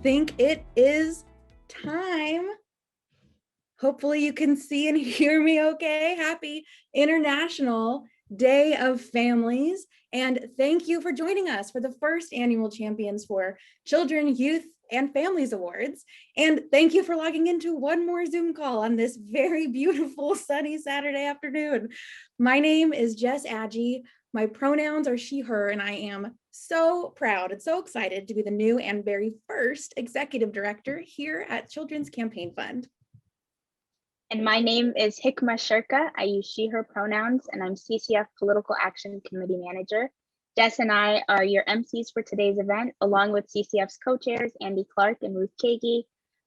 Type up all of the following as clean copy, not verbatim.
think it is time. Hopefully you can see and hear me okay. Happy International Day of Families. And thank you for joining us for the first annual Champions for Children, Youth, and Families Awards. And thank you for logging into one more Zoom call on this very beautiful sunny Saturday afternoon. My name is Jess Agee. My pronouns are she, her, and I am so proud and so excited to be the new and very first executive director here at Children's Campaign Fund. And my name is Hikma Shirka. I use she, her pronouns, and I'm CCF Political Action Committee Manager. Jess and I are your MCs for today's event, along with CCF's co-chairs, Andy Clark and Ruth Kagi.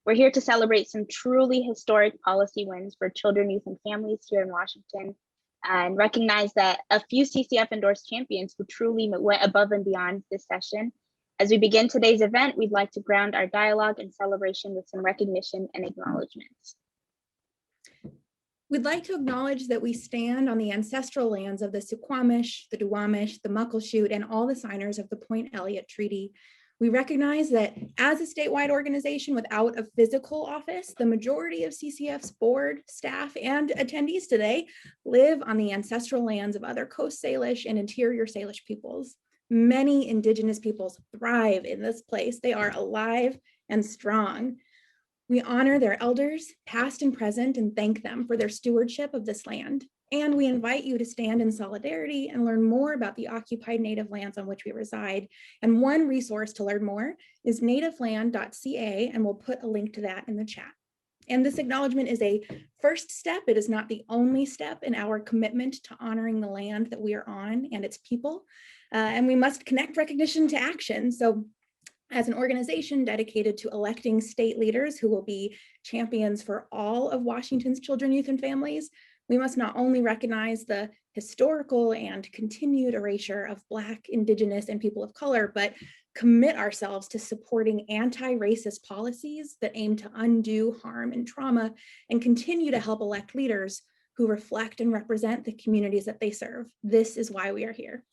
We're here to celebrate some truly historic policy wins for children, youth, and families here in Washington, and recognize that a few CCF endorsed champions who truly went above and beyond this session. As we begin today's event, we'd like to ground our dialogue and celebration with some recognition and acknowledgements. We'd like to acknowledge that we stand on the ancestral lands of the Suquamish, the Duwamish, the Muckleshoot, and all the signers of the Point Elliott Treaty. We recognize that as a statewide organization without a physical office, the majority of CCF's board, staff, and attendees today live on the ancestral lands of other Coast Salish and Interior Salish peoples. Many Indigenous peoples thrive in this place. They are alive and strong. We honor their elders, past and present, and thank them for their stewardship of this land. And we invite you to stand in solidarity and learn more about the occupied Native lands on which we reside. And one resource to learn more is nativeland.ca, and we'll put a link to that in the chat. And this acknowledgement is a first step. It is not the only step in our commitment to honoring the land that we are on and its people. And we must connect recognition to action. So as an organization dedicated to electing state leaders who will be champions for all of Washington's children, youth, and families, we must not only recognize the historical and continued erasure of Black, Indigenous, and people of color, but commit ourselves to supporting anti-racist policies that aim to undo harm and trauma and continue to help elect leaders who reflect and represent the communities that they serve. This is why we are here.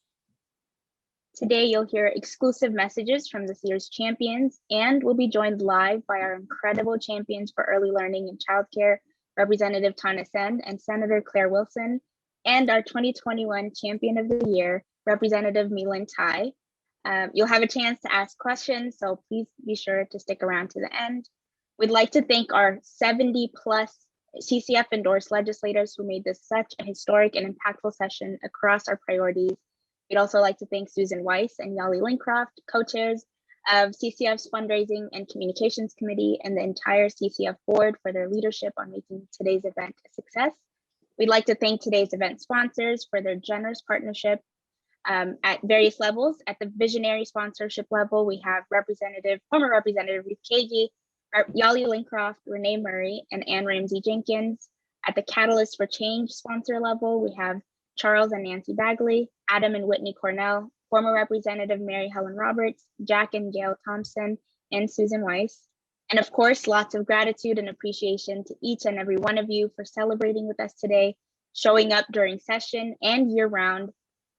Today, you'll hear exclusive messages from this year's champions, and we'll be joined live by our incredible champions for early learning and childcare, Representative Tana Sen and Senator Claire Wilson, and our 2021 Champion of the Year, Representative Milan Tai. You'll have a chance to ask questions, so please be sure to stick around to the end. We'd like to thank our 70+ CCF endorsed legislators who made this such a historic and impactful session across our priorities. We'd also like to thank Susan Weiss and Yali Lincroft, co-chairs of CCF's Fundraising and Communications Committee, and the entire CCF board for their leadership on making today's event a success. We'd like to thank today's event sponsors for their generous partnership at various levels. At the visionary sponsorship level, we have former Representative Ruth Kagi, Yali Lincroft, Renee Murray, and Ann Ramsey Jenkins. At the Catalyst for Change sponsor level, we have Charles and Nancy Bagley, Adam and Whitney Cornell, former Representative Mary Helen Roberts, Jack and Gail Thompson, and Susan Weiss. And of course, lots of gratitude and appreciation to each and every one of you for celebrating with us today, showing up during session and year round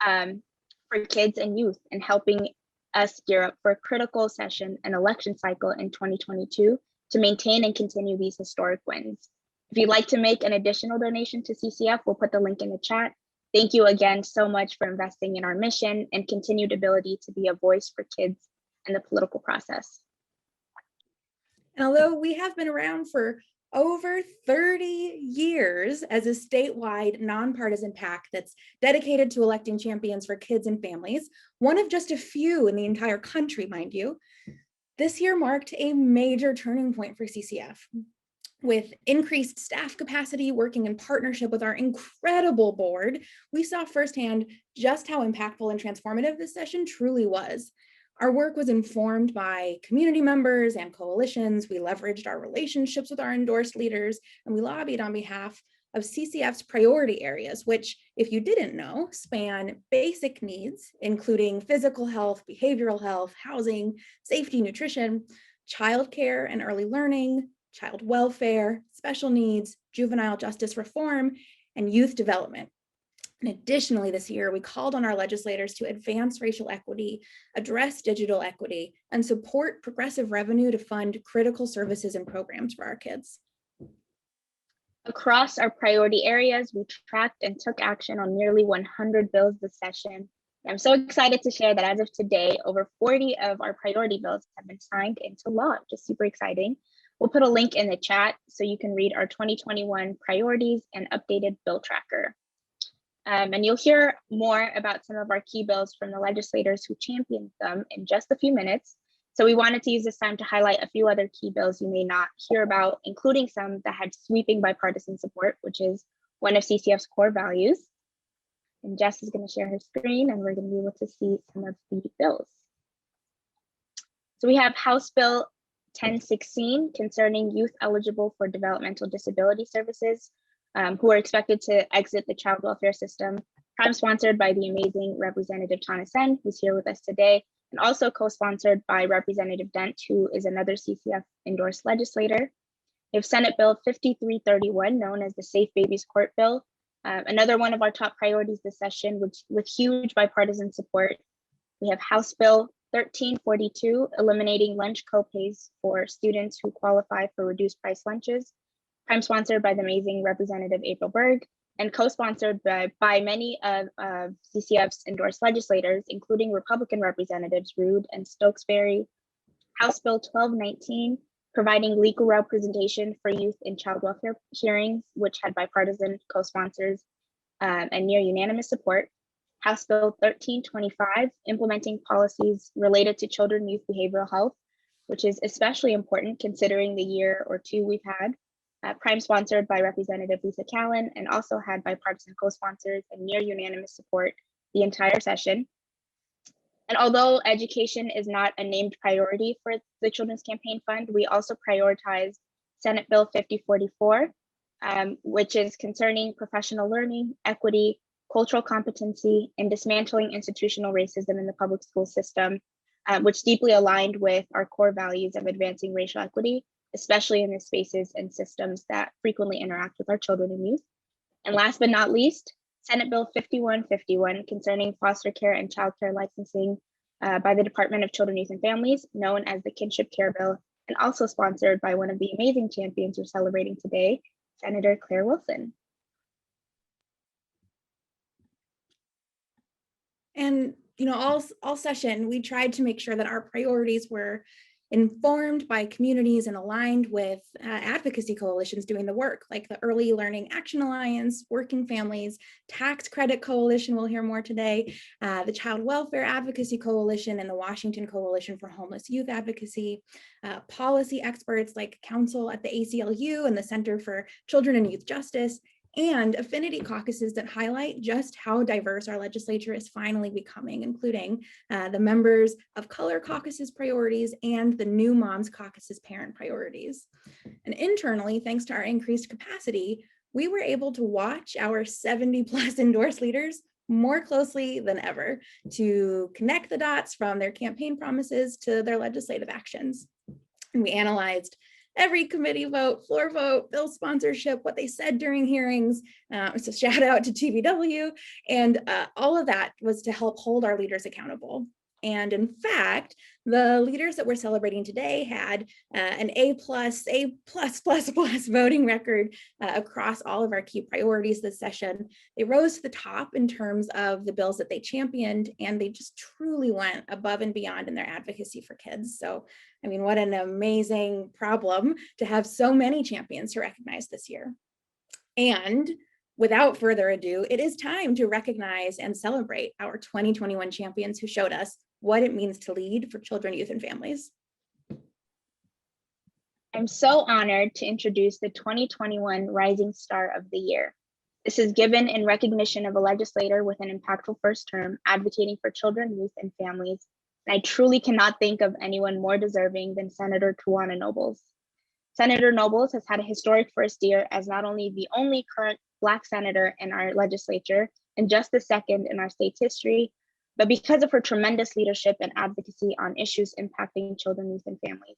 for kids and youth, and helping us gear up for a critical session and election cycle in 2022 to maintain and continue these historic wins. If you'd like to make an additional donation to CCF, we'll put the link in the chat. Thank you again so much for investing in our mission and continued ability to be a voice for kids in the political process. And although we have been around for over 30 years as a statewide nonpartisan PAC that's dedicated to electing champions for kids and families, one of just a few in the entire country, mind you, this year marked a major turning point for CCF. With increased staff capacity, working in partnership with our incredible board, we saw firsthand just how impactful and transformative this session truly was. Our work was informed by community members and coalitions. We leveraged our relationships with our endorsed leaders, and we lobbied on behalf of CCF's priority areas, which, if you didn't know, span basic needs, including physical health, behavioral health, housing, safety, nutrition, childcare and early learning, child welfare, special needs, juvenile justice reform, and youth development. And additionally, this year, we called on our legislators to advance racial equity, address digital equity, and support progressive revenue to fund critical services and programs for our kids. Across our priority areas, we tracked and took action on nearly 100 bills this session. I'm so excited to share that as of today, over 40 of our priority bills have been signed into law, just super exciting. We'll put a link in the chat so you can read our 2021 priorities and updated bill tracker. And you'll hear more about some of our key bills from the legislators who championed them in just a few minutes. So we wanted to use this time to highlight a few other key bills you may not hear about, including some that had sweeping bipartisan support, which is one of CCF's core values. And Jess is going to share her screen and we're going to be able to see some of the bills. So we have House Bill 1016 concerning youth eligible for developmental disability services who are expected to exit the child welfare system. Prime sponsored by the amazing Representative Tana Sen, who's here with us today, and also co-sponsored by Representative Dent, who is another CCF endorsed legislator. We have Senate Bill 5331, known as the Safe Babies Court Bill, another one of our top priorities this session, with huge bipartisan support. We have House Bill 1342, eliminating lunch copays for students who qualify for reduced price lunches. Prime sponsored by the amazing Representative April Berg, and co-sponsored by many of CCF's endorsed legislators, including Republican Representatives Rude and Stokesbury. House Bill 1219, providing legal representation for youth in child welfare hearings, which had bipartisan co-sponsors and near unanimous support. House Bill 1325, implementing policies related to children and youth behavioral health, which is especially important considering the year or two we've had. Prime sponsored by Representative Lisa Callan, and also had bipartisan co-sponsors and near unanimous support the entire session. And although education is not a named priority for the Children's Campaign Fund, we also prioritize Senate Bill 5044, which is concerning professional learning, equity, cultural competency, and dismantling institutional racism in the public school system, which deeply aligned with our core values of advancing racial equity, especially in the spaces and systems that frequently interact with our children and youth. And last but not least, Senate Bill 5151 concerning foster care and child care licensing by the Department of Children, Youth, and Families, known as the Kinship Care Bill, and also sponsored by one of the amazing champions we're celebrating today, Senator Claire Wilson. And all session, we tried to make sure that our priorities were informed by communities and aligned with advocacy coalitions doing the work, like the Early Learning Action Alliance, Working Families, Tax Credit Coalition, we'll hear more today, the Child Welfare Advocacy Coalition, and the Washington Coalition for Homeless Youth Advocacy, policy experts like counsel at the ACLU and the Center for Children and Youth Justice, and affinity caucuses that highlight just how diverse our legislature is finally becoming, including the members of Color Caucus's priorities and the New Moms Caucus's parent priorities. And internally, thanks to our increased capacity, we were able to watch our 70+ endorsed leaders more closely than ever to connect the dots from their campaign promises to their legislative actions. And we analyzed every committee vote, floor vote, bill sponsorship, what they said during hearings. So shout out to TBW. And all of that was to help hold our leaders accountable. And in fact, the leaders that we're celebrating today had an A+, A+++ voting record across all of our key priorities this session. They rose to the top in terms of the bills that they championed, and they just truly went above and beyond in their advocacy for kids. So, I mean, what an amazing problem to have so many champions to recognize this year. And without further ado, it is time to recognize and celebrate our 2021 champions who showed us what it means to lead for children, youth, and families. I'm so honored to introduce the 2021 Rising Star of the Year. This is given in recognition of a legislator with an impactful first term advocating for children, youth, and families. And I truly cannot think of anyone more deserving than Senator Tawana Nobles. Senator Nobles has had a historic first year as not only the only current Black senator in our legislature and just the second in our state's history, but because of her tremendous leadership and advocacy on issues impacting children, youth, and families.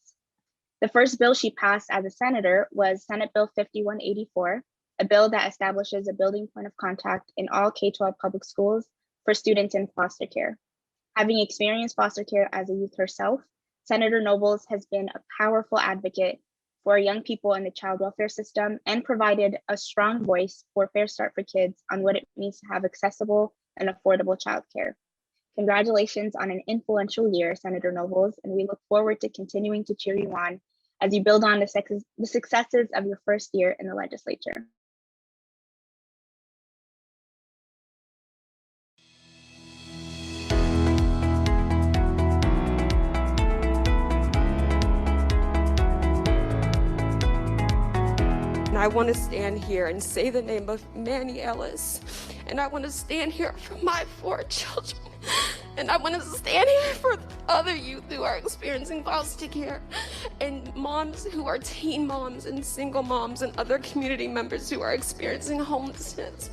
The first bill she passed as a senator was Senate Bill 5184, a bill that establishes a building point of contact in all K-12 public schools for students in foster care. Having experienced foster care as a youth herself, Senator Nobles has been a powerful advocate for young people in the child welfare system and provided a strong voice for Fair Start for Kids on what it means to have accessible and affordable childcare. Congratulations on an influential year, Senator Nobles, and we look forward to continuing to cheer you on as you build on the successes of your first year in the legislature. And I want to stand here and say the name of Manny Ellis. And I want to stand here for my 4 children. And I want to stand here for other youth who are experiencing foster care and moms who are teen moms and single moms and other community members who are experiencing homelessness.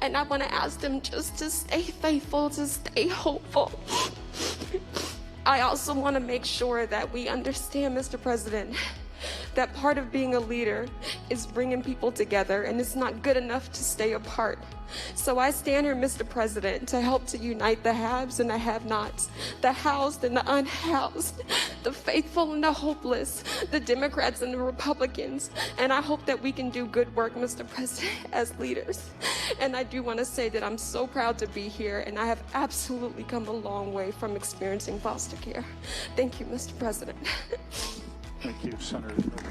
And I want to ask them just to stay faithful, to stay hopeful. I also want to make sure that we understand, Mr. President, that part of being a leader is bringing people together, and it's not good enough to stay apart. So I stand here, Mr. President, to help to unite the haves and the have-nots, the housed and the unhoused, the faithful and the hopeless, the Democrats and the Republicans. And I hope that we can do good work, Mr. President, as leaders. And I do want to say that I'm so proud to be here, and I have absolutely come a long way from experiencing foster care. Thank you, Mr. President. Thank you, Senator Nobles.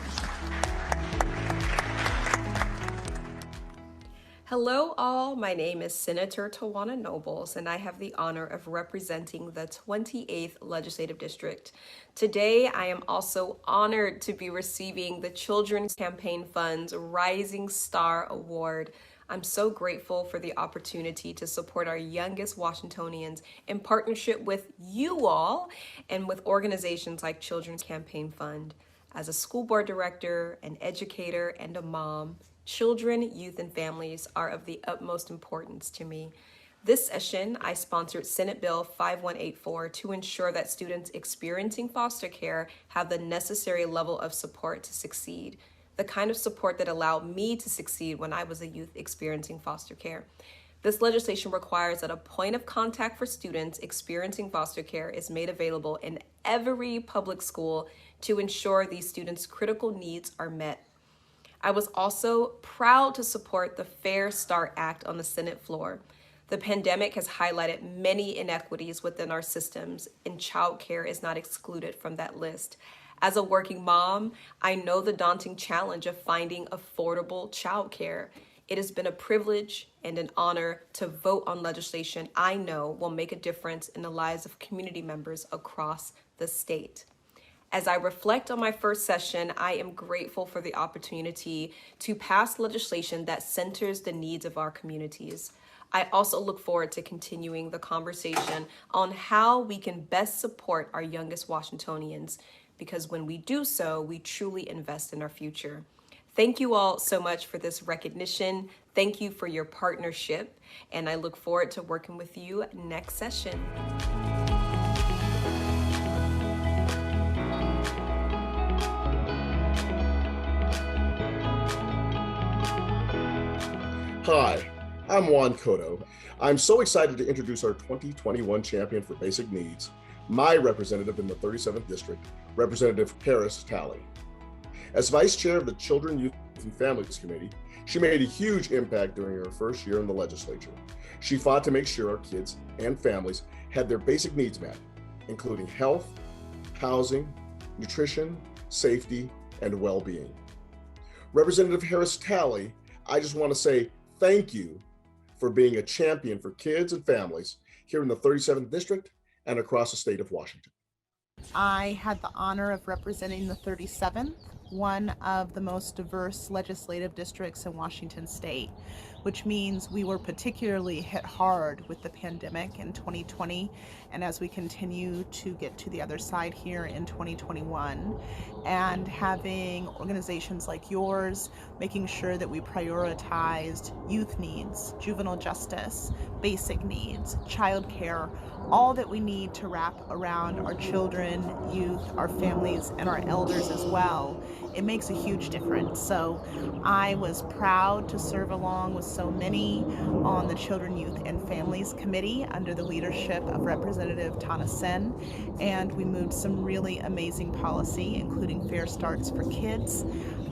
Hello all, my name is Senator Tawana Nobles and I have the honor of representing the 28th Legislative District. Today I am also honored to be receiving the Children's Campaign Fund's Rising Star Award. I'm so grateful for the opportunity to support our youngest Washingtonians in partnership with you all and with organizations like Children's Campaign Fund. As a school board director, an educator, and a mom, children, youth, and families are of the utmost importance to me. This session, I sponsored Senate Bill 5184 to ensure that students experiencing foster care have the necessary level of support to succeed, the kind of support that allowed me to succeed when I was a youth experiencing foster care. This legislation requires that a point of contact for students experiencing foster care is made available in every public school to ensure these students' critical needs are met. I was also proud to support the Fair Start Act on the Senate floor. The pandemic has highlighted many inequities within our systems, and childcare is not excluded from that list. As a working mom, I know the daunting challenge of finding affordable childcare. It has been a privilege and an honor to vote on legislation I know will make a difference in the lives of community members across the state. As I reflect on my first session, I am grateful for the opportunity to pass legislation that centers the needs of our communities. I also look forward to continuing the conversation on how we can best support our youngest Washingtonians, because when we do so, we truly invest in our future. Thank you all so much for this recognition. Thank you for your partnership, and I look forward to working with you next session. Hi, I'm Juan Cotto. I'm so excited to introduce our 2021 champion for basic needs, my representative in the 37th District, Representative Harris Talley. As Vice Chair of the Children, Youth, and Families Committee, she made a huge impact during her first year in the legislature. She fought to make sure our kids and families had their basic needs met, including health, housing, nutrition, safety, and well-being. Representative Harris Talley, I just want to say thank you for being a champion for kids and families here in the 37th District and across the state of Washington. I had the honor of representing the 37th, one of the most diverse legislative districts in Washington state, which means we were particularly hit hard with the pandemic in 2020, and as we continue to get to the other side here in 2021, and having organizations like yours making sure that we prioritized youth needs, juvenile justice, basic needs, childcare, all that we need to wrap around our children, youth, our families, and our elders as well, it makes a huge difference. So I was proud to serve along with so many on the Children, Youth, and Families Committee under the leadership of Representative Tana Sen, and we moved some really amazing policy, including fair starts for kids.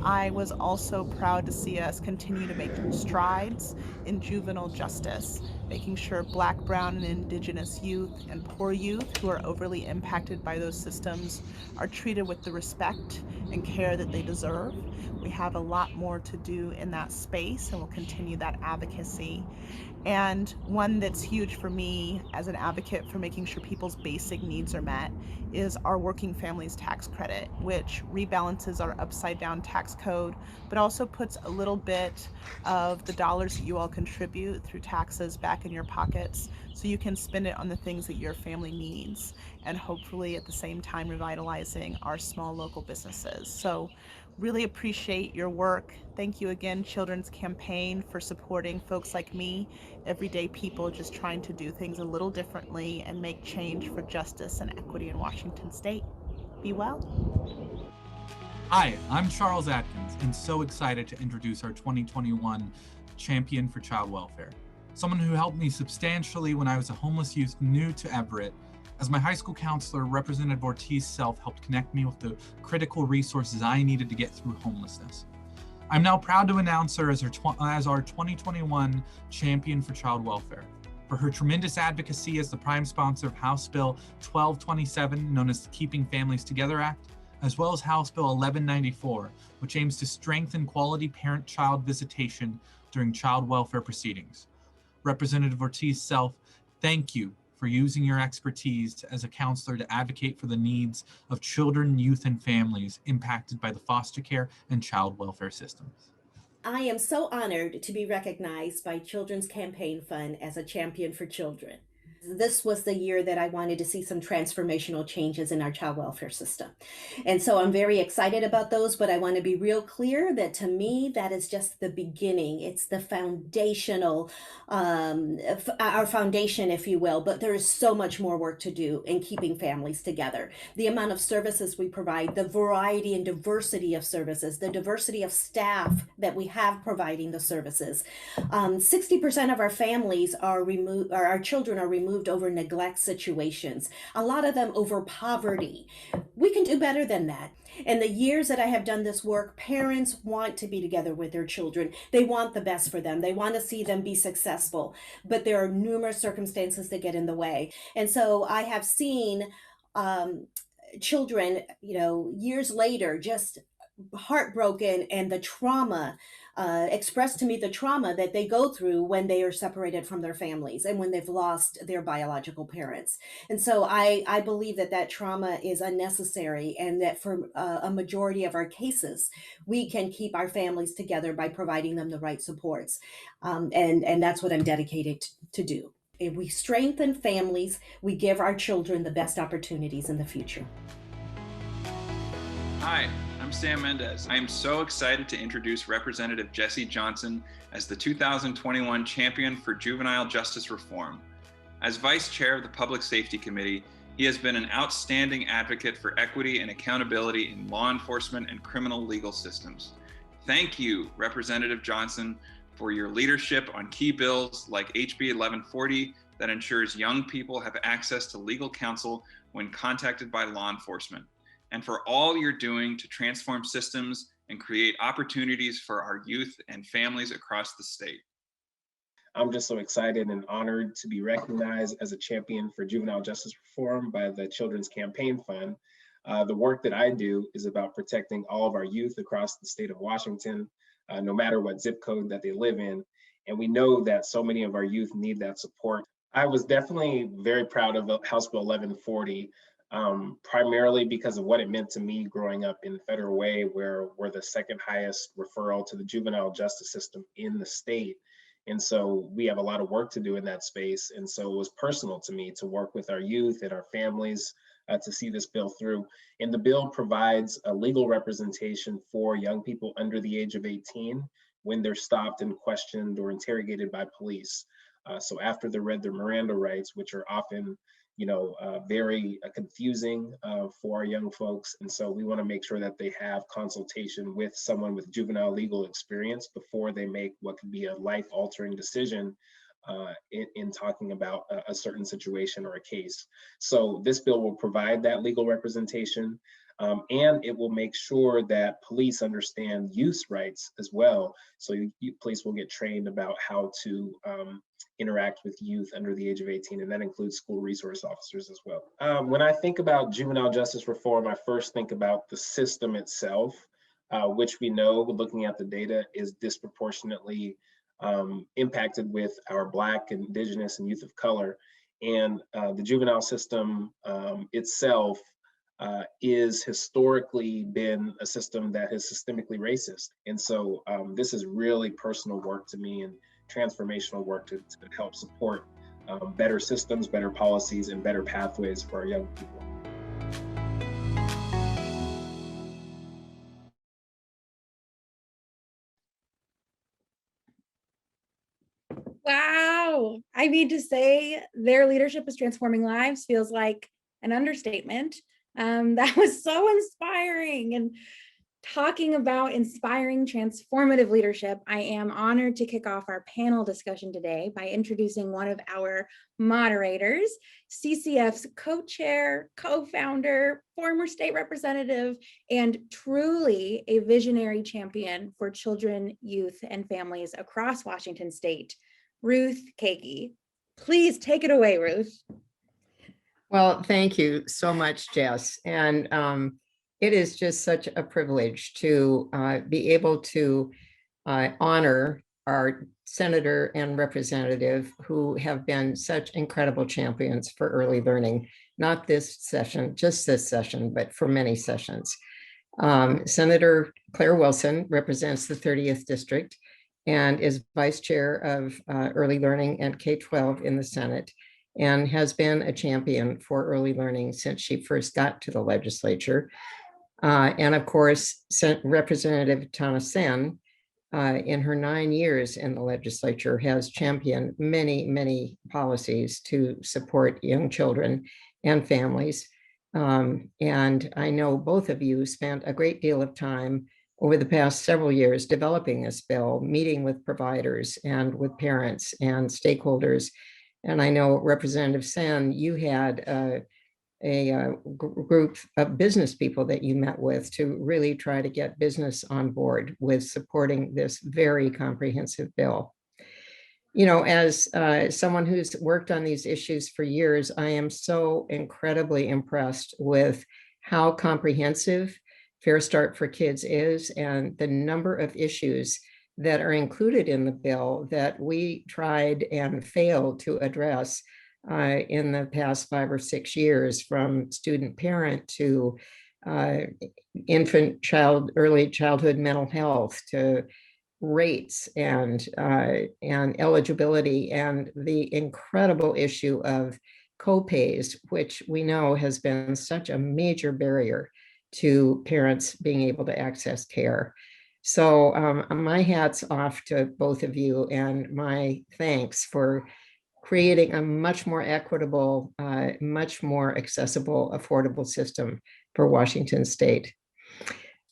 I was also proud to see us continue to make strides in juvenile justice, making sure Black, Brown, and Indigenous youth and poor youth who are overly impacted by those systems are treated with the respect and care that they deserve. We have a lot more to do in that space, and we'll continue that advocacy. And one that's huge for me as an advocate for making sure people's basic needs are met is our Working Families Tax Credit, which rebalances our upside down tax code, but also puts a little bit of the dollars that you all contribute through taxes back in your pockets so you can spend it on the things that your family needs, and hopefully at the same time revitalizing our small local businesses. So really appreciate your work. Thank you again, Children's Campaign, for supporting folks like me, everyday people just trying to do things a little differently and make change for justice and equity in Washington State. Be well. Hi, I'm Charles Atkins, and so excited to introduce our 2021 Champion for Child Welfare. Someone who helped me substantially when I was a homeless youth new to Everett. As my high school counselor, Representative Ortiz Self helped connect me with the critical resources I needed to get through homelessness. I'm now proud to announce her as our 2021 Champion for Child Welfare. For her tremendous advocacy as the prime sponsor of House Bill 1227, known as the Keeping Families Together Act, as well as House Bill 1194, which aims to strengthen quality parent-child visitation during child welfare proceedings. Representative Ortiz Self, thank you for using your expertise as a counselor to advocate for the needs of children, youth, and families impacted by the foster care and child welfare systems. I am so honored to be recognized by Children's Campaign Fund as a champion for children. This was the year that I wanted to see some transformational changes in our child welfare system. And so I'm very excited about those, but I want to be real clear that to me, that is just the beginning. It's the foundational, our foundation, if you will, but there is so much more work to do in keeping families together. The amount of services we provide, the variety and diversity of services, the diversity of staff that we have providing the services. 60% of our families are removed, or our children are removed over neglect situations, a lot of them over poverty. We can do better than that. In the years that I have done this work, parents want to be together with their children. They want the best for them. They want to see them be successful, but there are numerous circumstances that get in the way. And so I have seen children, years later, just heartbroken, and the trauma, expressed to me the trauma that they go through when they are separated from their families and when they've lost their biological parents. And so I believe that trauma is unnecessary, and that for a majority of our cases, we can keep our families together by providing them the right supports. And that's what I'm dedicated to do. If we strengthen families, we give our children the best opportunities in the future. Hi, I'm Sam Mendez. I am so excited to introduce Representative Jesse Johnson as the 2021 Champion for Juvenile Justice Reform. As Vice Chair of the Public Safety Committee, he has been an outstanding advocate for equity and accountability in law enforcement and criminal legal systems. Thank you, Representative Johnson, for your leadership on key bills like HB 1140 that ensures young people have access to legal counsel when contacted by law enforcement, and for all you're doing to transform systems and create opportunities for our youth and families across the state. I'm just so excited and honored to be recognized as a champion for juvenile justice reform by the Children's Campaign Fund. The work that I do is about protecting all of our youth across the state of Washington, no matter what zip code that they live in. And we know that so many of our youth need that support. I was definitely very proud of House Bill 1140, primarily because of what it meant to me growing up in Federal Way, where we're the second highest referral to the juvenile justice system in the state. And so we have a lot of work to do in that space. And so it was personal to me to work with our youth and our families to see this bill through. And the bill provides a legal representation for young people under the age of 18 when they're stopped and questioned or interrogated by police. So after they read their Miranda rights, which are often very confusing for our young folks. And so we want to make sure that they have consultation with someone with juvenile legal experience before they make what could be a life-altering decision in talking about a certain situation or a case. So this bill will provide that legal representation, and it will make sure that police understand youth rights as well. So police will get trained about how to interact with youth under the age of 18, and that includes school resource officers as well. When I think about juvenile justice reform, I first think about the system itself, which we know, looking at the data, is disproportionately impacted with our Black, Indigenous, and youth of color. And the juvenile system itself is historically been a system that is systemically racist. And so this is really personal work to me and transformational work to help support better systems, better policies, and better pathways for our young people. Wow. I need to say their leadership is transforming lives feels like an understatement. That was so inspiring. And talking about inspiring transformative leadership, I am honored to kick off our panel discussion today by introducing one of our moderators, CCF's co-chair, co-founder, former state representative, and truly a visionary champion for children, youth, and families across Washington state, Ruth Kagi. Please take it away, Ruth. Well, thank you so much, Jess. And it is just such a privilege to be able to honor our senator and representative who have been such incredible champions for early learning, not this session, just this session, but for many sessions. Senator Claire Wilson represents the 30th District and is vice chair of early learning and K-12 in the Senate, and has been a champion for early learning since she first got to the legislature. And of course, Representative Tana Sen, in her 9 years in the legislature, has championed many, many policies to support young children and families. And I know both of you spent a great deal of time over the past several years developing this bill, meeting with providers and with parents and stakeholders. And I know, Representative Sen, you had a group of business people that you met with to really try to get business on board with supporting this very comprehensive bill. You know, as someone who's worked on these issues for years, I am so incredibly impressed with how comprehensive Fair Start for Kids is, and the number of issues that are included in the bill that we tried and failed to address in the past 5 or 6 years, from student parent to early childhood mental health, to rates and eligibility, and the incredible issue of co-pays, which we know has been such a major barrier to parents being able to access care. So my hat's off to both of you, and my thanks for creating a much more equitable, much more accessible, affordable system for Washington state.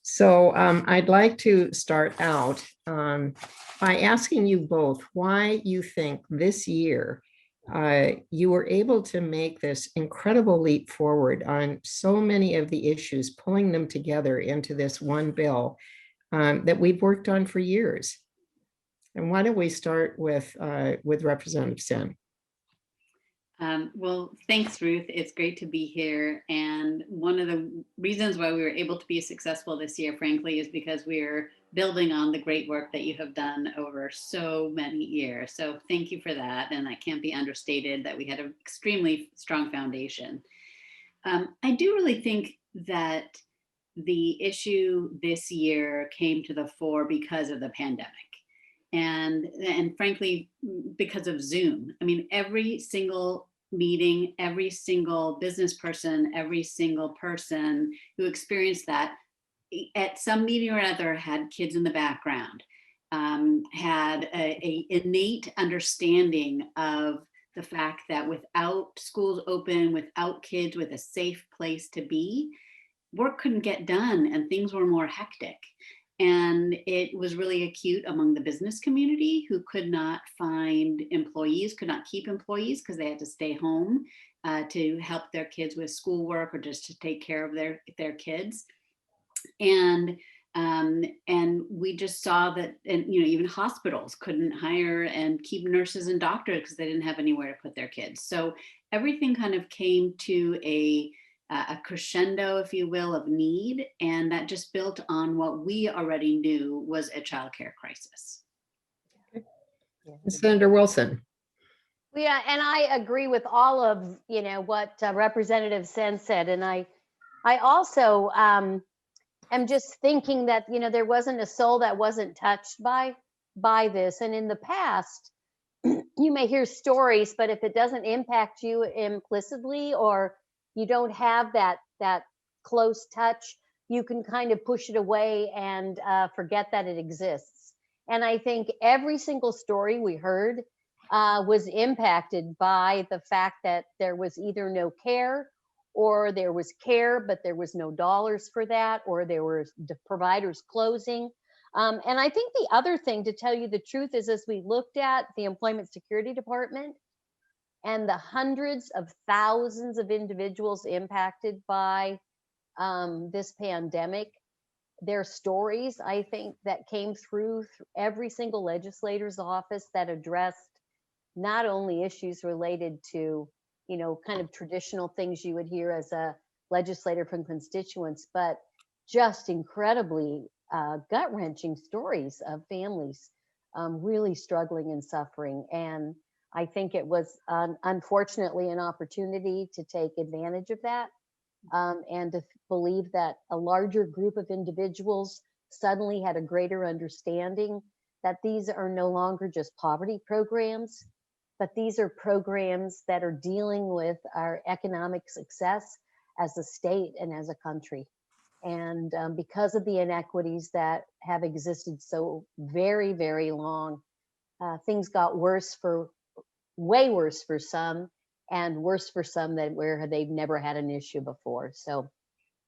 So I'd like to start out by asking you both why you think this year you were able to make this incredible leap forward on so many of the issues, pulling them together into this one bill that we've worked on for years. And why don't we start with Representative Sen? Well, thanks, Ruth. It's great to be here. And one of the reasons why we were able to be successful this year, frankly, is because we're building on the great work that you have done over so many years. So thank you for that. And that can't be understated that we had an extremely strong foundation. I do really think that the issue this year came to the fore because of the pandemic. And frankly, because of Zoom. I mean, every single meeting, every single business person, every single person who experienced that at some meeting or other had kids in the background, had a innate understanding of the fact that without schools open, without kids with a safe place to be, work couldn't get done and things were more hectic. And it was really acute among the business community, who could not find employees, could not keep employees because they had to stay home to help their kids with schoolwork or just to take care of their kids. And we just saw that, and even hospitals couldn't hire and keep nurses and doctors because they didn't have anywhere to put their kids. So everything kind of came to a crescendo, if you will, of need, and that just built on what we already knew was a childcare crisis. Senator Wilson. Yeah, and I agree with all of what Representative Sen said, and I also am just thinking that there wasn't a soul that wasn't touched by this. And in the past, you may hear stories, but if it doesn't impact you implicitly, or you don't have that close touch, you can kind of push it away and forget that it exists. And I think every single story we heard was impacted by the fact that there was either no care, or there was care, but there was no dollars for that, or there were the providers closing. And I think the other thing, to tell you the truth, is as we looked at the Employment Security Department and the hundreds of thousands of individuals impacted by this pandemic, their stories, I think, that came through every single legislator's office that addressed not only issues related to kind of traditional things you would hear as a legislator from constituents, but just incredibly gut-wrenching stories of families really struggling and suffering. And I think it was unfortunately an opportunity to take advantage of that, and to believe that a larger group of individuals suddenly had a greater understanding that these are no longer just poverty programs, but these are programs that are dealing with our economic success as a state and as a country. And because of the inequities that have existed so very, very long, things got way worse for some, and worse for some that where they've never had an issue before. So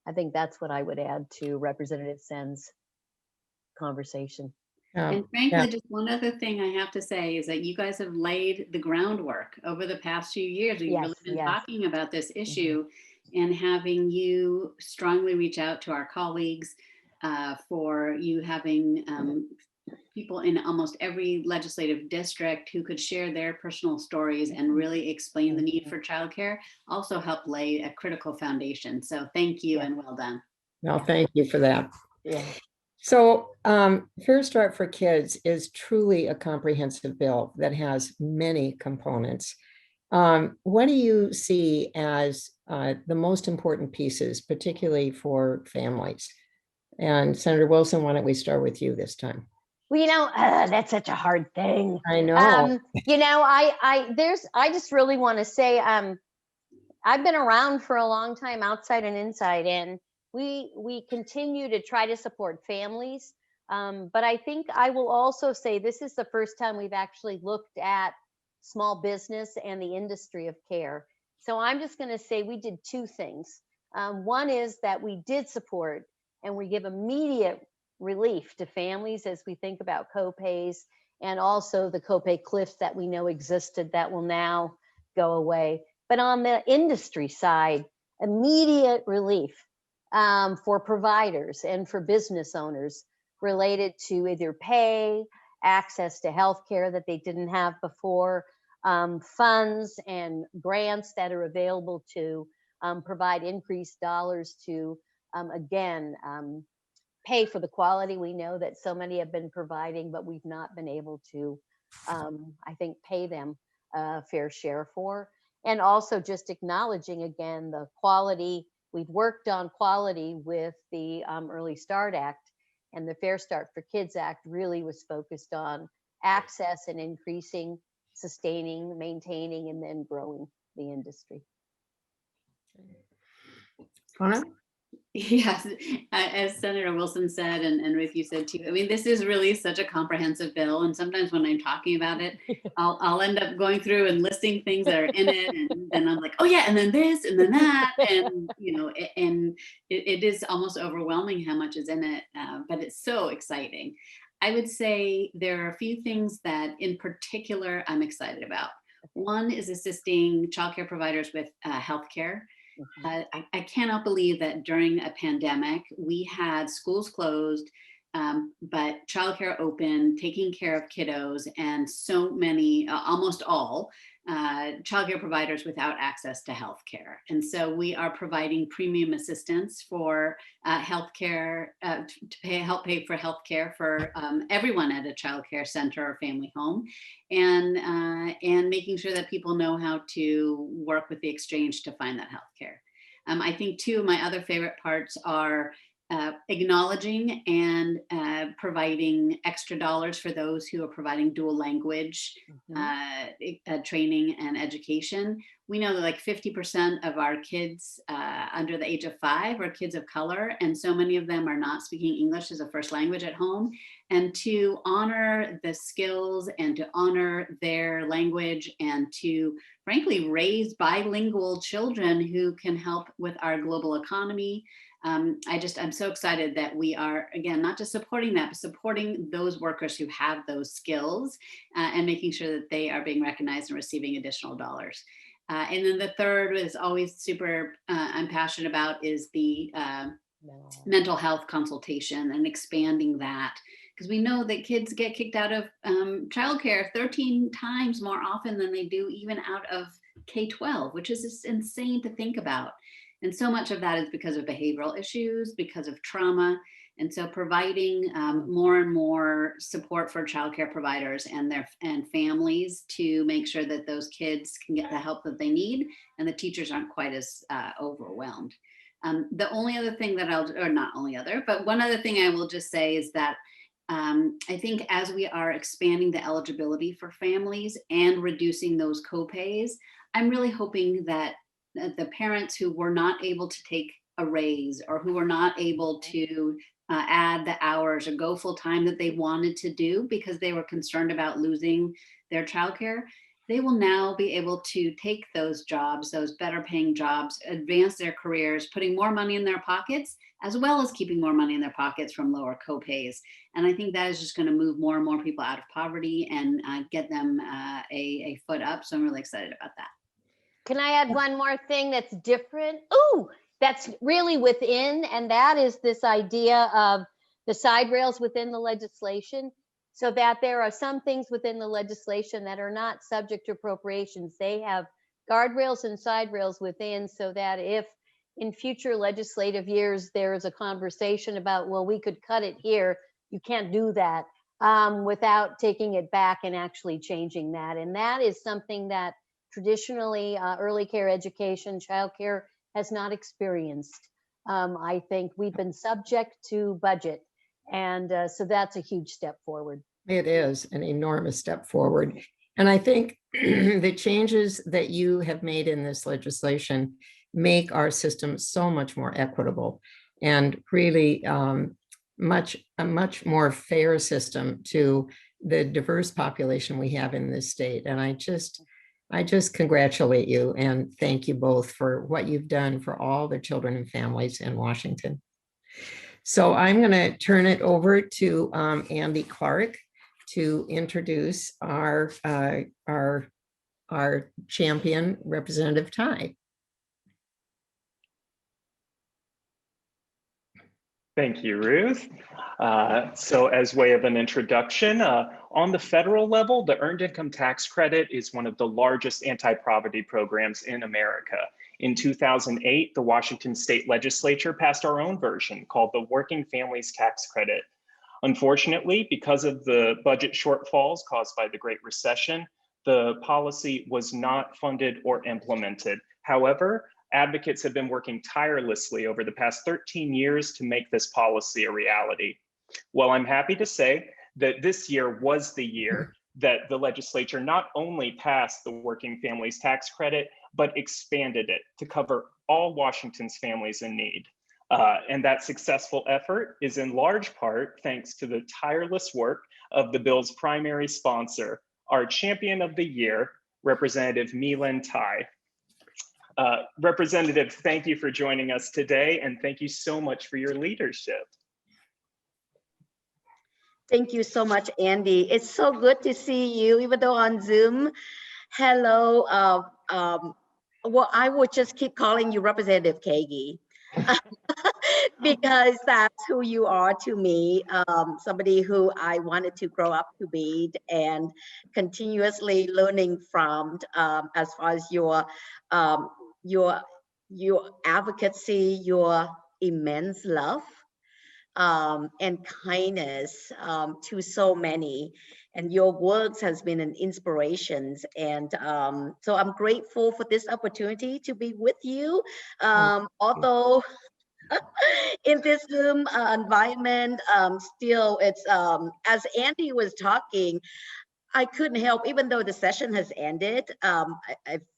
I think that's what I would add to Representative Sen's conversation. And frankly, just one other thing I have to say is that you guys have laid the groundwork over the past few years. We've really been talking about this issue, and having you strongly reach out to our colleagues, for you having people in almost every legislative district who could share their personal stories and really explain the need for childcare, also helped lay a critical foundation. So thank you and well done. No, thank you for that. Yeah. So Fair Start for Kids is truly a comprehensive bill that has many components. What do you see as the most important pieces, particularly for families? And Senator Wilson, why don't we start with you this time? Well, that's such a hard thing. I know. I just really want to say, I've been around for a long time, outside and inside, and we continue to try to support families. But I think I will also say this is the first time we've actually looked at small business and the industry of care. So I'm just going to say we did two things. One is that we did support and we give immediate relief to families as we think about copays, and also the copay cliffs that we know existed that will now go away. But on the industry side, immediate relief for providers and for business owners related to either pay, access to healthcare that they didn't have before, funds and grants that are available to provide increased dollars to, again, pay for the quality we know that so many have been providing, but we've not been able to, I think, pay them a fair share for. And also just acknowledging again the quality. We've worked on quality with the Early Start Act, and the Fair Start for Kids Act really was focused on access and increasing, sustaining, maintaining, and then growing the industry. Anna? Yes, as Senator Wilson said, and Ruth, you said too, I mean, this is really such a comprehensive bill. And sometimes when I'm talking about it, I'll end up going through and listing things that are in it. And then I'm like, oh yeah, and then this, and then that. And, it is almost overwhelming how much is in it, but it's so exciting. I would say there are a few things that in particular I'm excited about. One is assisting childcare providers with healthcare. I cannot believe that during a pandemic, we had schools closed, but childcare open, taking care of kiddos, and so many, almost all, childcare providers without access to healthcare. And so we are providing premium assistance for healthcare, to help pay for healthcare for everyone at a childcare center or family home, and making sure that people know how to work with the exchange to find that healthcare. I think two of my other favorite parts are acknowledging and providing extra dollars for those who are providing dual language training and education. We know that like 50% of our kids under the age of 5 are kids of color, and so many of them are not speaking English as a first language at home. And to honor the skills and to honor their language and to frankly raise bilingual children who can help with our global economy. I'm so excited that we are, again, not just supporting that, but supporting those workers who have those skills and making sure that they are being recognized and receiving additional dollars. And then the third is always super, I'm passionate about is the mental health consultation and expanding that. Because we know that kids get kicked out of childcare 13 times more often than they do even out of K-12, which is just insane to think about. And so much of that is because of behavioral issues, because of trauma. And so providing more and more support for childcare providers and their families to make sure that those kids can get the help that they need and the teachers aren't quite as overwhelmed. The only other thing that one other thing I will just say is that I think as we are expanding the eligibility for families and reducing those co-pays, I'm really hoping that the parents who were not able to take a raise or who were not able to add the hours or go full time that they wanted to do because they were concerned about losing their childcare, they will now be able to take those jobs, those better paying jobs, advance their careers, putting more money in their pockets, as well as keeping more money in their pockets from lower co-pays. And I think that is just going to move more and more people out of poverty and get them a foot up. So I'm really excited about that. Can I add one more thing that's different? Ooh, that's really within, and that is this idea of the side rails within the legislation, so that there are some things within the legislation that are not subject to appropriations. They have guardrails and side rails within, so that if in future legislative years there is a conversation about, well, we could cut it here, you can't do that without taking it back and actually changing that. And that is something that traditionally early care education, childcare has not experienced. I think we've been subject to budget. And so that's a huge step forward. It is an enormous step forward. And I think the changes that you have made in this legislation make our system so much more equitable and really a much more fair system to the diverse population we have in this state. And I just congratulate you and thank you both for what you've done for all the children and families in Washington. So I'm going to turn it over to Andy Clark to introduce our champion, Representative Ty. Thank you, Ruth. So as way of an introduction, on the federal level, the Earned Income Tax Credit is one of the largest anti-poverty programs in America. In 2008, the Washington State Legislature passed our own version called the Working Families Tax Credit. Unfortunately, because of the budget shortfalls caused by the Great Recession, the policy was not funded or implemented. However, advocates have been working tirelessly over the past 13 years to make this policy a reality. Well, I'm happy to say that this year was the year that the legislature not only passed the Working Families Tax Credit, but expanded it to cover all Washington's families in need. And that successful effort is in large part thanks to the tireless work of the bill's primary sponsor, our champion of the year, Representative Milan Tai. Representative, thank you for joining us today, and thank you so much for your leadership. Thank you so much, Andy. It's so good to see you, even though on Zoom. Hello. Well, I would just keep calling you Representative Kagi because that's who you are to me, somebody who I wanted to grow up to be and continuously learning from, as far as your advocacy, your immense love, and kindness to so many, and your works has been an inspiration. And so I'm grateful for this opportunity to be with you. Although in this Zoom environment, still it's as Andy was talking, I couldn't help, even though the session has ended a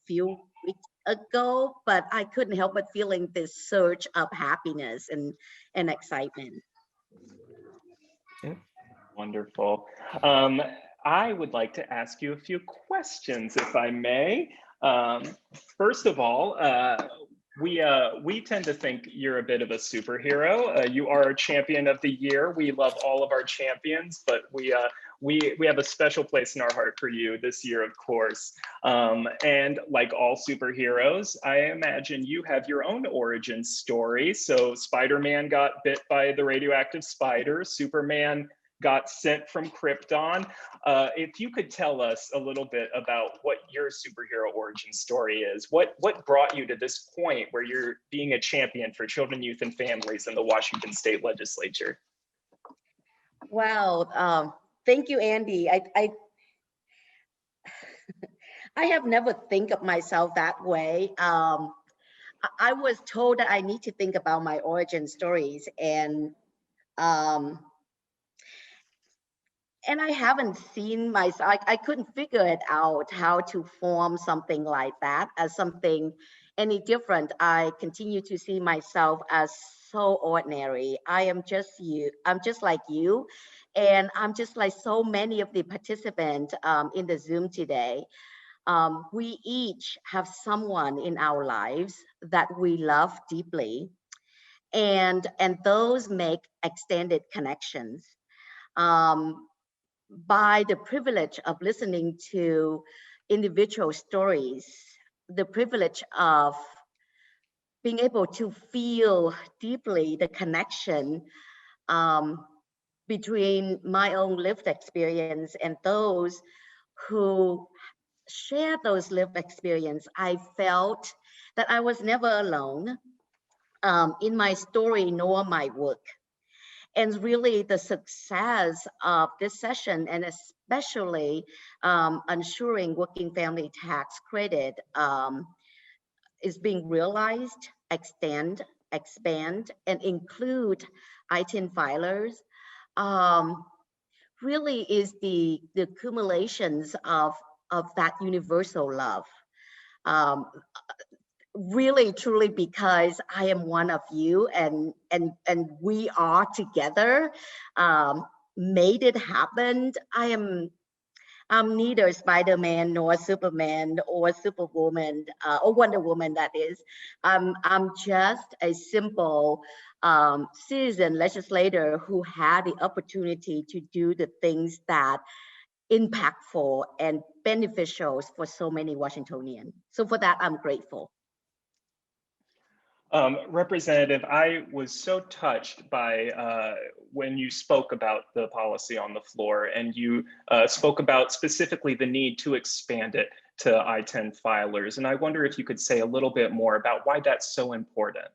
few weeks ago, but I couldn't help but feeling this surge of happiness and excitement. Wonderful. I would like to ask you a few questions, if I may. First of all, we tend to think you're a bit of a superhero. You are a champion of the year. We love all of our champions, but we have a special place in our heart for you this year, of course. And like all superheroes, I imagine you have your own origin story. So Spider-Man got bit by the radioactive spider. Superman got sent from Krypton. If you could tell us a little bit about what your superhero origin story is, what brought you to this point where you're being a champion for children, youth, and families in the Washington State Legislature? Wow, thank you, Andy. I have never think of myself that way. I was told that I need to think about my origin stories, and I haven't seen myself, I couldn't figure it out how to form something like that as something any different. I continue to see myself as so ordinary. I am just you, I'm just like you, and I'm just like so many of the participants in the Zoom today. We each have someone in our lives that we love deeply, and those make extended connections. By the privilege of listening to individual stories, the privilege of being able to feel deeply the connection between my own lived experience and those who share those lived experience, I felt that I was never alone in my story nor my work. And really the success of this session, and especially ensuring working family tax credit is being realized, extend, expand, and include ITIN filers, really is the accumulations of that universal love. Really truly because I am one of you, and we are together made it happen. I'm neither Spider-Man nor Superman or Superwoman or Wonder Woman, that is. I'm just a simple citizen legislator who had the opportunity to do the things that impactful and beneficial for so many Washingtonians. So for that, I'm grateful. Representative, I was so touched by when you spoke about the policy on the floor, and you spoke about specifically the need to expand it to I-10 filers. And I wonder if you could say a little bit more about why that's so important.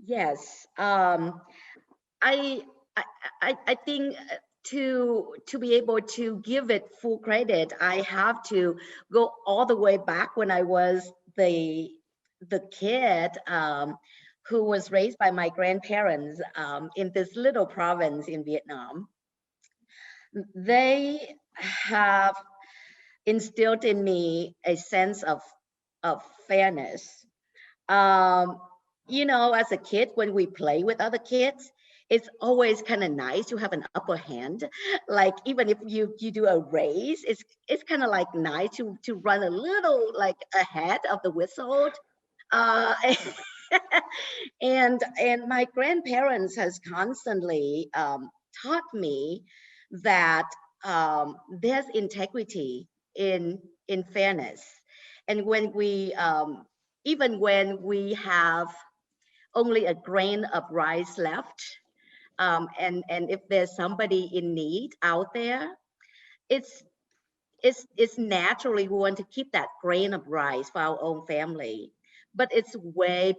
Yes, I think to be able to give it full credit, I have to go all the way back when I was the kid who was raised by my grandparents in this little province in Vietnam. They have instilled in me a sense of fairness. you know, as a kid, when we play with other kids, it's always kind of nice to have an upper hand. Like even if you do a race, it's kind of like nice to run a little like ahead of the whistle. Uh, and my grandparents has constantly taught me that there's integrity in fairness, and when we even when we have only a grain of rice left, and if there's somebody in need out there, it's naturally we want to keep that grain of rice for our own family, but it's way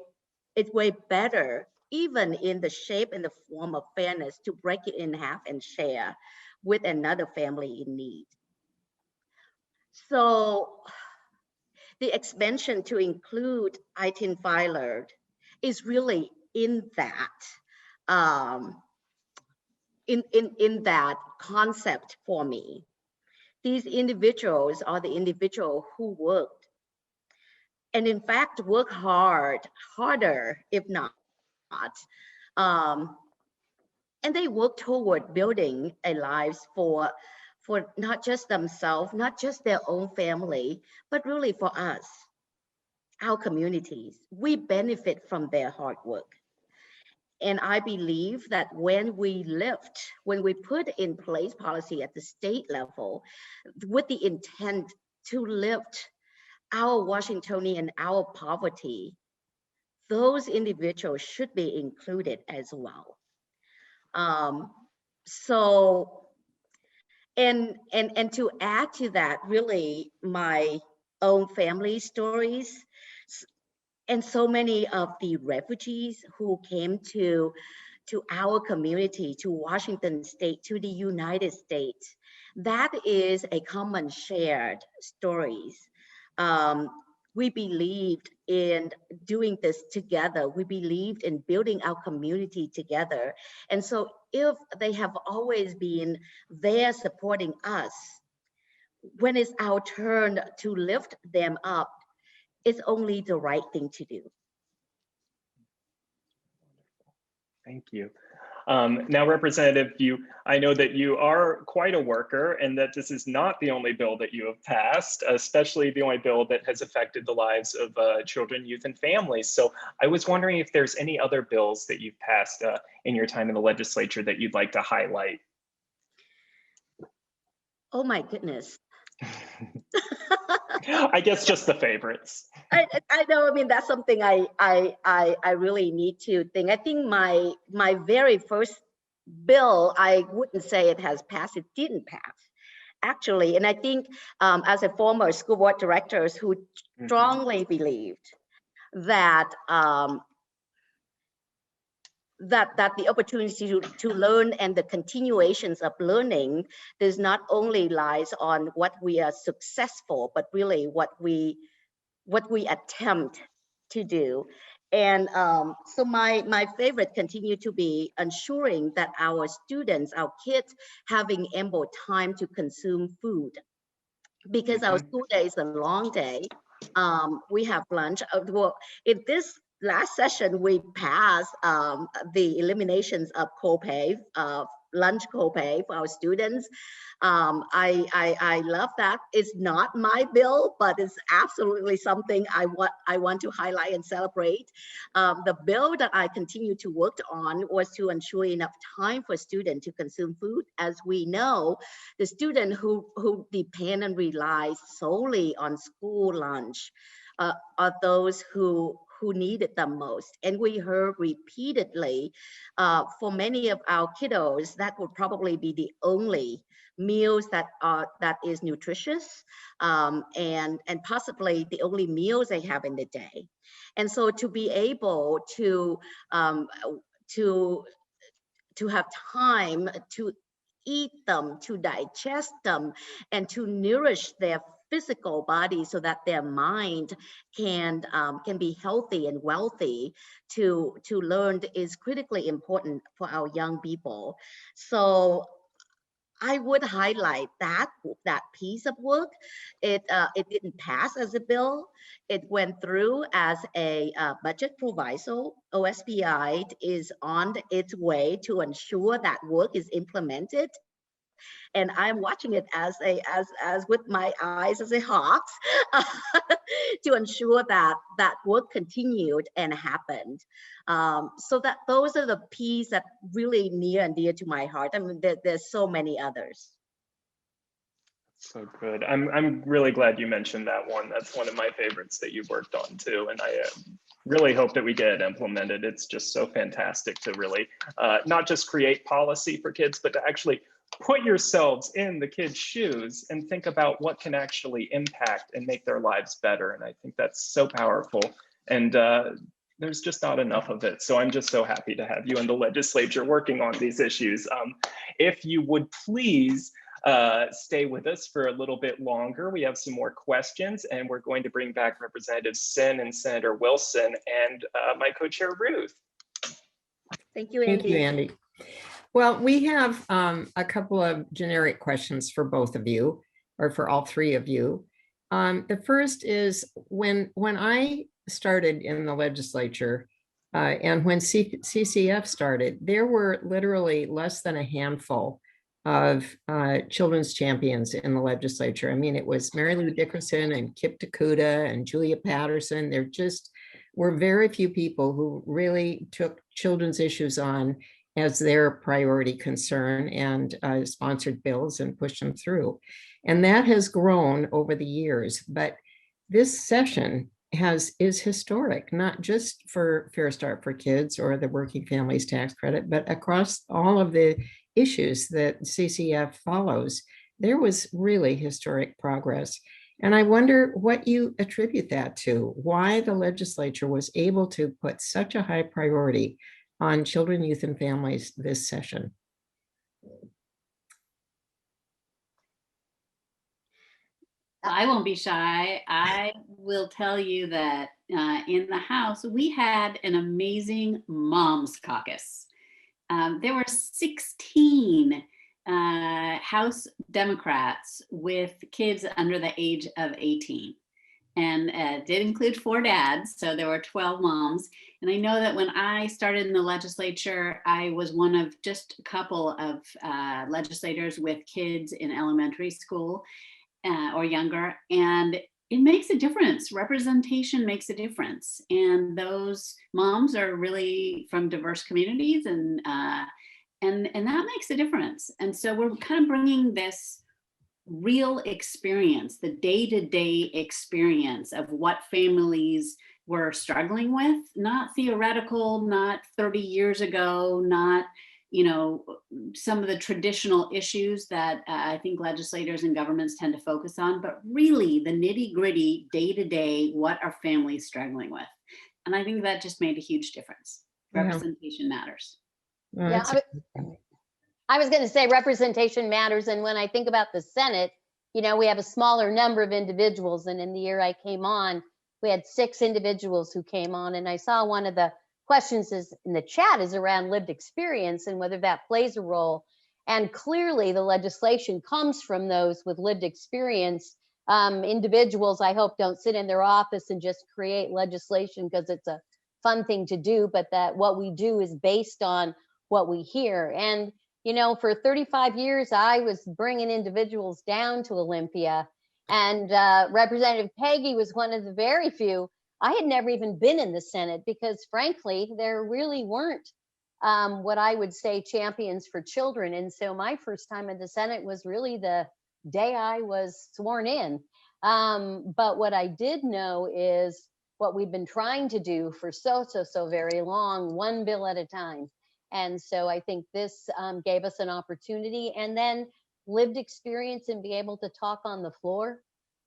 better, even in the shape and the form of fairness, to break it in half and share with another family in need. So the expansion to include ITIN filer is really in that in that concept for me. These individuals are the individual who worked, and in fact work harder if not, and they work toward building a lives for not just themselves, not just their own family, but really for us, our communities. We benefit from their hard work. And I believe that when we put in place policy at the state level with the intent to lift our Washingtonian, our poverty, those individuals should be included as well. So, and to add to that, really my own family stories, and so many of the refugees who came to our community, to Washington State, to the United States, that is a common shared stories. We believed in doing this together. We believed in building our community together. And so if they have always been there supporting us, when it's our turn to lift them up, it's only the right thing to do. Thank you. Now, Representative, I know that you are quite a worker and that this is not the only bill that you have passed, especially the only bill that has affected the lives of children, youth, and families. So I was wondering if there's any other bills that you've passed in your time in the legislature that you'd like to highlight. Oh my goodness. I guess just the favorites. I know. I mean, that's something I really need to think. I think my very first bill, I wouldn't say it has passed. It didn't pass, actually. And I think as a former school board director who strongly believed that that the opportunity to learn and the continuations of learning does not only lies on what we are successful, but really what we attempt to do. And so my favorite continue to be ensuring that our students, our kids, having ample time to consume food, because our school day is a long day. We have lunch. Well, in this last session, we passed the eliminations of copay, lunch copay for our students. I love that. It's not my bill, but it's absolutely something I want to highlight and celebrate. The bill that I continue to work on was to ensure enough time for students to consume food. As we know, the student who depend and rely solely on school lunch are those who need it the most. And we heard repeatedly for many of our kiddos, that would probably be the only meals that is nutritious, and possibly the only meals they have in the day. And so to be able to have time to eat them, to digest them, and to nourish their physical body so that their mind can be healthy and wealthy to learn is critically important for our young people. So I would highlight that piece of work. It didn't pass as a bill. It went through as a budget proviso. OSPI is on its way to ensure that work is implemented, and I'm watching it as with my eyes as a hawk to ensure that that work continued and happened. So that those are the pieces that really near and dear to my heart. I mean, there's so many others. So good. I'm really glad you mentioned that one. That's one of my favorites that you've worked on too. And I really hope that we get it implemented. It's just so fantastic to really not just create policy for kids, but to actually put yourselves in the kids' shoes and think about what can actually impact and make their lives better. And I think that's so powerful. And there's just not enough of it. So I'm just so happy to have you in the legislature working on these issues. If you would please stay with us for a little bit longer. We have some more questions, and we're going to bring back Representative Sin and Senator Wilson and my co-chair Ruth. Thank you, Andy. Thank you, Andy. Well, we have a couple of generic questions for both of you, or for all three of you. The first is when I started in the legislature and when CCF started, there were literally less than a handful of children's champions in the legislature. I mean, it was Mary Lou Dickerson and Kip Takuda and Julia Patterson. There just were very few people who really took children's issues on as their priority concern and sponsored bills and pushed them through. And that has grown over the years. But this session is historic, not just for Fair Start for Kids or the Working Families Tax Credit, but across all of the issues that CCF follows. There was really historic progress. And I wonder what you attribute that to, why the legislature was able to put such a high priority on children, youth, and families this session. I won't be shy. I will tell you that in the House, we had an amazing Moms Caucus. There were 16 House Democrats with kids under the age of 18. And it did include 4 dads, so there were 12 moms. And I know that when I started in the legislature, I was one of just a couple of legislators with kids in elementary school or younger. And it makes a difference. Representation makes a difference. And those moms are really from diverse communities, and that makes a difference. And so we're kind of bringing this real experience, the day-to-day experience of what families were struggling with, not theoretical, not 30 years ago, not, you know, some of the traditional issues that I think legislators and governments tend to focus on, but really the nitty-gritty, day-to-day, what are families struggling with? And I think that just made a huge difference. Representation matters. Yeah, I was going to say representation matters. And when I think about the Senate, you know, we have a smaller number of individuals. And in the year I came on, we had 6 individuals who came on. And I saw one of the questions is in the chat is around lived experience and whether that plays a role. And clearly the legislation comes from those with lived experience. Individuals, I hope, don't sit in their office and just create legislation because it's a fun thing to do, but that what we do is based on what we hear. And you know, for 35 years, I was bringing individuals down to Olympia, and Representative Peggy was one of the very few. I had never even been in the Senate because, frankly, there really weren't what I would say champions for children. And so my first time in the Senate was really the day I was sworn in. But what I did know is what we've been trying to do for so very long, one bill at a time. And so I think this gave us an opportunity, and then lived experience and be able to talk on the floor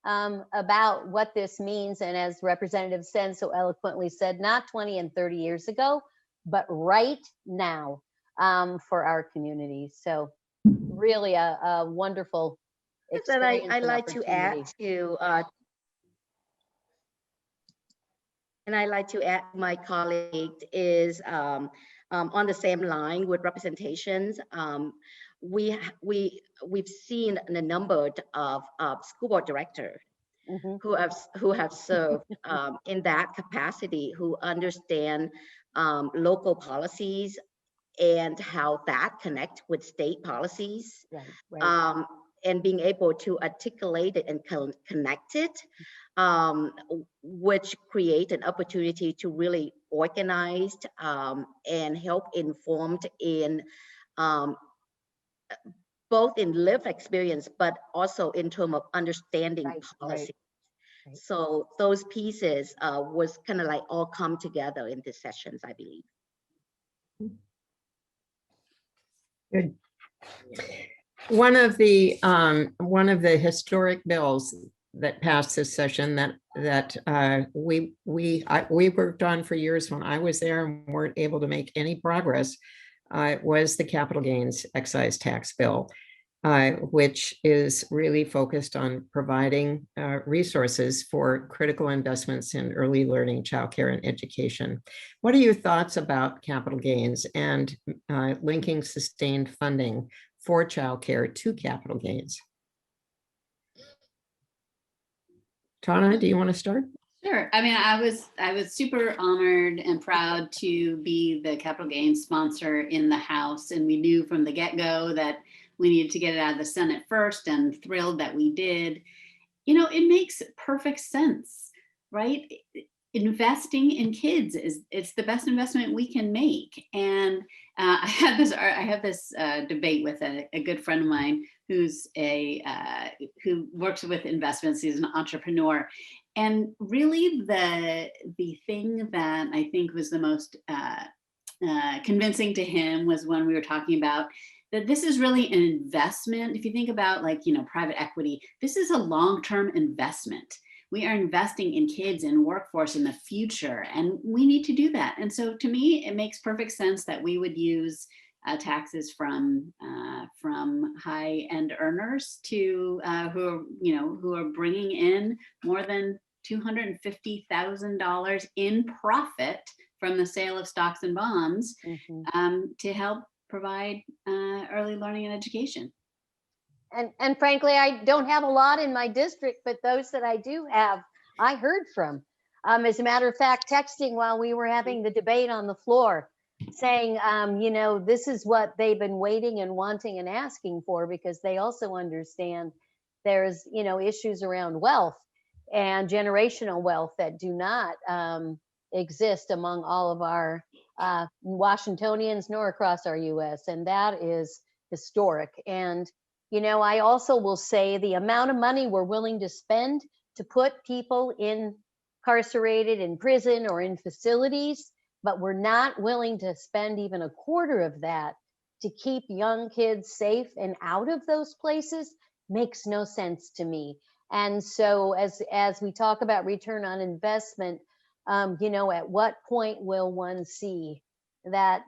about what this means. And as Representative Sen so eloquently said, not 20 and 30 years ago, but right now for our community. So really a wonderful experience. And I like to add to, and I like to add my colleague is on the same line with representations. we've seen a number of school board directors who have served in that capacity, who understand local policies and how that connect with state policies, and being able to articulate it and connect it, which create an opportunity to really organize and help informed in both in lived experience, but also in terms of understanding policy. So those pieces was kind of like all come together in these sessions, I believe. Good. One of the historic bills that passed this session that we worked on for years when I was there and weren't able to make any progress was the capital gains excise tax bill, which is really focused on providing resources for critical investments in early learning, childcare, and education. What are your thoughts about capital gains and linking sustained funding for childcare to capital gains? Tana, do you want to start? Sure. I mean, I was super honored and proud to be the capital gains sponsor in the House, and we knew from the get-go that we needed to get it out of the Senate first, and thrilled that we did. You know, it makes perfect sense, right? Investing in kids it's the best investment we can make. And I have this debate with a good friend of mine who's who works with investments. He's an entrepreneur. And really the thing that I think was the most convincing to him was when we were talking about that this is really an investment. If you think about, like, you know, private equity, this is a long-term investment. We are investing in kids and workforce in the future, and we need to do that. And so to me, it makes perfect sense that we would use taxes from high-end earners to who are bringing in more than $250,000 in profit from the sale of stocks and bonds to help provide early learning and education. And frankly, I don't have a lot in my district, but those that I do have, I heard from. As a matter of fact, texting while we were having the debate on the floor, saying, you know, this is what they've been waiting and wanting and asking for, because they also understand there's, you know, issues around wealth and generational wealth that do not exist among all of our Washingtonians nor across our US. And that is historic. And you know, I also will say the amount of money we're willing to spend to put people incarcerated in prison or in facilities, but we're not willing to spend even a quarter of that to keep young kids safe and out of those places makes no sense to me. And so as we talk about return on investment, you know, at what point will one see that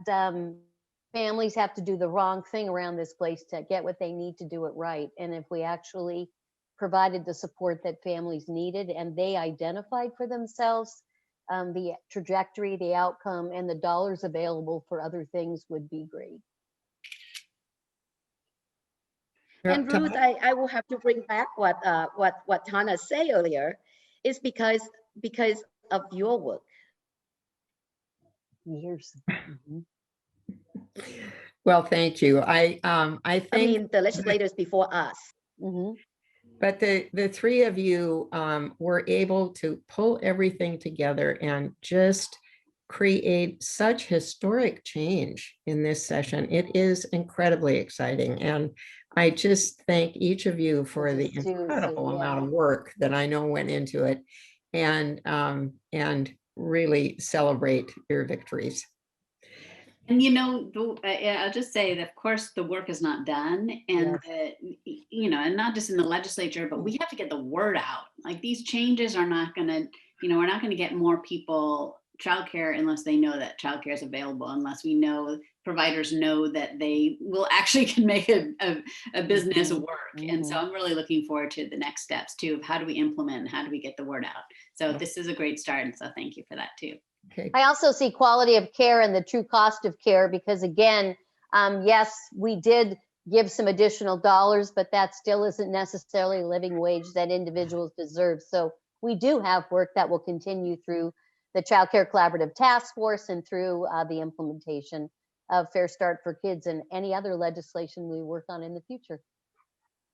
families have to do the wrong thing around this place to get what they need to do it right? And if we actually provided the support that families needed and they identified for themselves, the trajectory, the outcome, and the dollars available for other things would be great. And Ruth, I will have to bring back what Tana said earlier, is because of your work. Years. Well, thank you. I think, I mean, the legislators before us. But the three of you were able to pull everything together and just create such historic change in this session. It is incredibly exciting. And I just thank each of you for the incredible amount of work that I know went into it, and really celebrate your victories. And you know, I'll just say that, of course, the work is not done, and you know, and not just in the legislature, but we have to get the word out. Like, these changes are not going to, you know, we're not going to get more people childcare unless they know that childcare is available, unless we know providers know that they will actually can make a business work. And so I'm really looking forward to the next steps too, of how do we implement and how do we get the word out. So this is a great start, and so thank you for that too. I also see quality of care and the true cost of care, because again, yes, we did give some additional dollars, but that still isn't necessarily a living wage that individuals deserve. So we do have work that will continue through the Child Care Collaborative Task Force and through the implementation of Fair Start for Kids and any other legislation we work on in the future.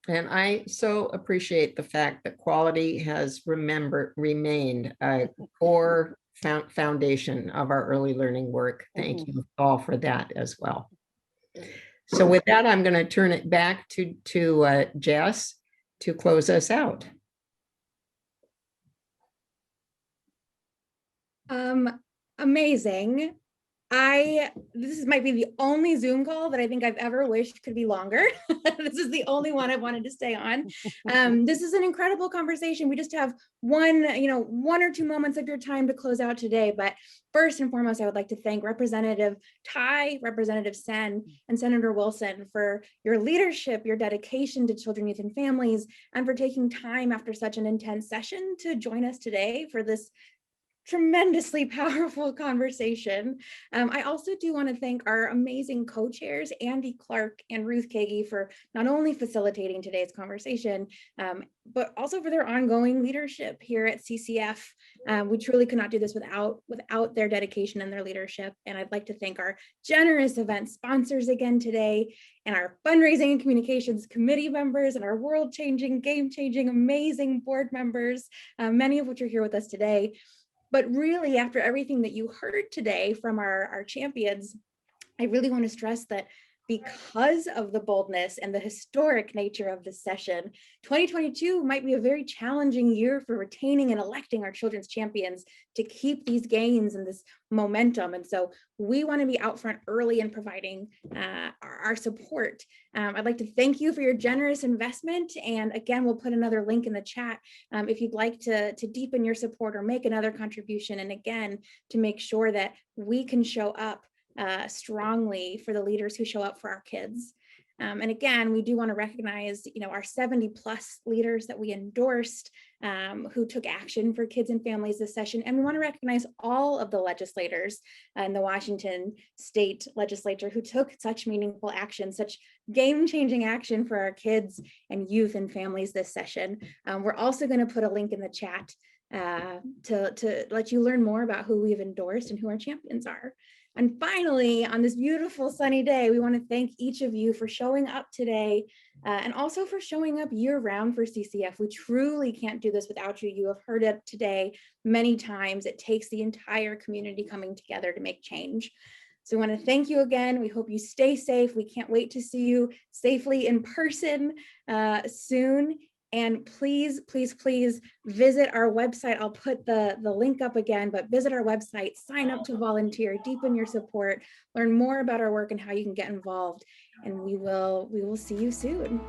And I so appreciate the fact that quality has remained a core foundation of our early learning work. Thank you all for that as well. So with that, I'm going to turn it back to Jess to close us out. Amazing. This might be the only Zoom call that I think I've ever wished could be longer. This is the only one I've wanted to stay on. This is an incredible conversation. We just have one or two moments of your time to close out today. But first and foremost, I would like to thank Representative Tai, Representative Sen, and Senator Wilson for your leadership, your dedication to children, youth, and families, and for taking time after such an intense session to join us today for this tremendously powerful conversation. I also do want to thank our amazing co-chairs, Andy Clark and Ruth Kagi, for not only facilitating today's conversation, but also for their ongoing leadership here at CCF. We truly could not do this without their dedication and their leadership. And I'd like to thank our generous event sponsors again today, and our fundraising and communications committee members, and our world-changing, game-changing, amazing board members, many of which are here with us today. But really, after everything that you heard today from our champions, I really want to stress that because of the boldness and the historic nature of this session, 2022 might be a very challenging year for retaining and electing our children's champions to keep these gains and this momentum. And so we want to be out front early in providing our support. I'd like to thank you for your generous investment. And again, we'll put another link in the chat if you'd like to deepen your support or make another contribution. And again, to make sure that we can show up strongly for the leaders who show up for our kids. And again, we do want to recognize, our 70+ leaders that we endorsed, who took action for kids and families this session. And we want to recognize all of the legislators in the Washington State Legislature who took such meaningful action, such game-changing action for our kids and youth and families this session. We're also going to put a link in the chat to let you learn more about who we've endorsed and who our champions are. And finally, on this beautiful sunny day, we want to thank each of you for showing up today and also for showing up year-round for CCF. We truly can't do this without you. You have heard it today many times. It takes the entire community coming together to make change. So we want to thank you again. We hope you stay safe. We can't wait to see you safely in person soon. And please, please, please visit our website. I'll put the link up again, but visit our website, sign up to volunteer, deepen your support, learn more about our work and how you can get involved. And we will see you soon.